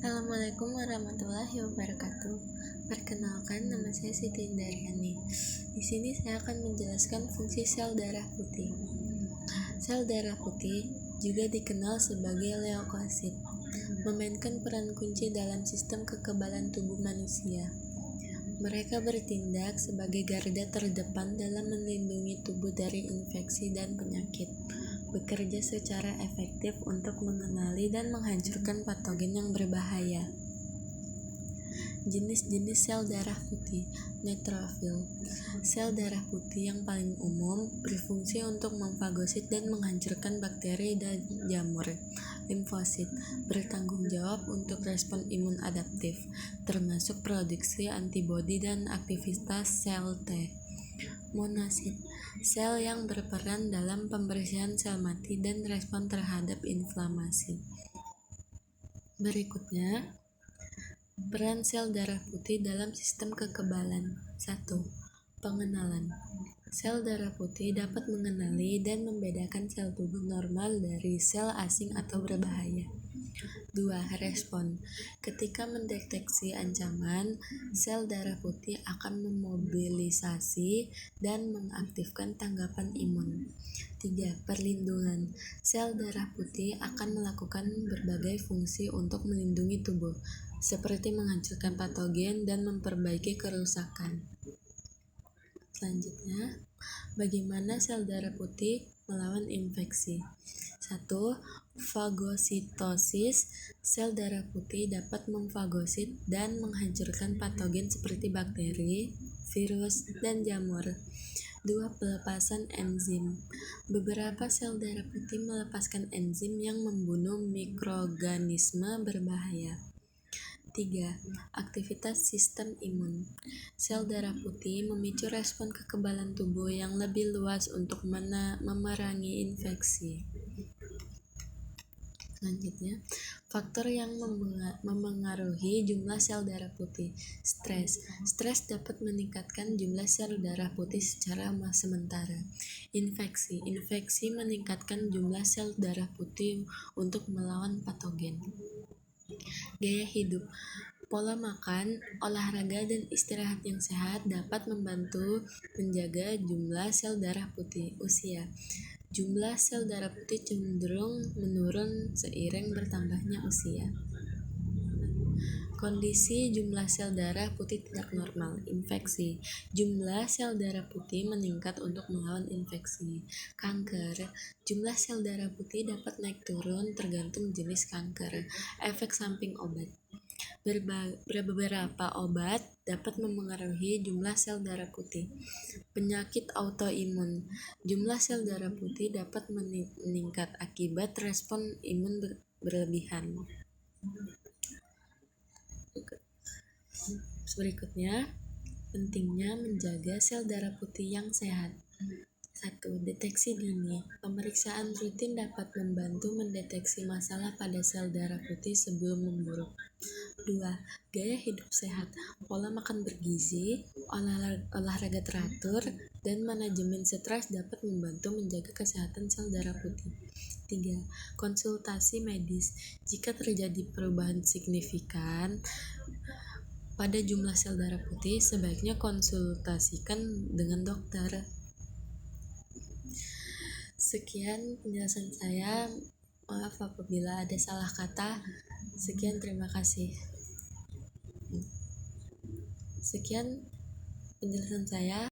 Assalamualaikum warahmatullahi wabarakatuh. Perkenalkan, nama saya Siti Indaryani. Di sini saya akan menjelaskan fungsi sel darah putih. Sel darah putih juga dikenal sebagai leukosit, memainkan peran kunci dalam sistem kekebalan tubuh manusia. Mereka bertindak sebagai garda terdepan dalam melindungi tubuh dari infeksi dan penyakit, bekerja secara efektif untuk mengenali dan menghancurkan patogen yang berbahaya. Jenis-jenis sel darah putih. Neutrofil. Sel darah putih yang paling umum berfungsi untuk memfagosit dan menghancurkan bakteri dan jamur. Limfosit bertanggung jawab untuk respon imun adaptif, termasuk produksi antibodi dan aktivitas sel T. Monosit, sel yang berperan dalam pembersihan sel mati dan respon terhadap inflamasi. Berikutnya, peran sel darah putih dalam sistem kekebalan. 1. Pengenalan. Sel darah putih dapat mengenali dan membedakan sel tubuh normal dari sel asing atau berbahaya. 2. Respon. Ketika mendeteksi ancaman, sel darah putih akan memobilisasi dan mengaktifkan tanggapan imun. 3. Perlindungan. Sel darah putih akan melakukan berbagai fungsi untuk melindungi tubuh, seperti menghancurkan patogen dan memperbaiki kerusakan. Selanjutnya, bagaimana sel darah putih melawan infeksi? 1. Fagositosis. Sel darah putih dapat memfagosit dan menghancurkan patogen seperti bakteri, virus, dan jamur. 2. Pelepasan enzim. Beberapa sel darah putih melepaskan enzim yang membunuh mikroorganisme berbahaya. 3. Aktivitas sistem imun. Sel darah putih memicu respon kekebalan tubuh yang lebih luas untuk memerangi infeksi. Selanjutnya, faktor yang memengaruhi jumlah sel darah putih. Stres. Stres dapat meningkatkan jumlah sel darah putih secara sementara. Infeksi. Infeksi meningkatkan jumlah sel darah putih untuk melawan patogen. Gaya hidup. Pola makan, olahraga, dan istirahat yang sehat dapat membantu menjaga jumlah sel darah putih. Usia. Jumlah sel darah putih cenderung menurun seiring bertambahnya usia. Kondisi jumlah sel darah putih tidak normal. Infeksi. Jumlah sel darah putih meningkat untuk melawan infeksi. Kanker. Jumlah sel darah putih dapat naik turun tergantung jenis kanker. Efek samping obat. Beberapa obat dapat memengaruhi jumlah sel darah putih. Penyakit autoimun. Jumlah sel darah putih dapat meningkat akibat respon imun berlebihan. Berikutnya, pentingnya menjaga sel darah putih yang sehat. 1. Deteksi dini. Pemeriksaan rutin dapat membantu mendeteksi masalah pada sel darah putih sebelum memburuk. 2. Gaya hidup sehat. Pola makan bergizi, olahraga teratur, dan manajemen stres dapat membantu menjaga kesehatan sel darah putih. 3. Konsultasi medis. Jika terjadi perubahan signifikan pada jumlah sel darah putih, sebaiknya konsultasikan dengan dokter. Sekian penjelasan saya. Maaf apabila ada salah kata. Sekian, terima kasih. Sekian penjelasan saya.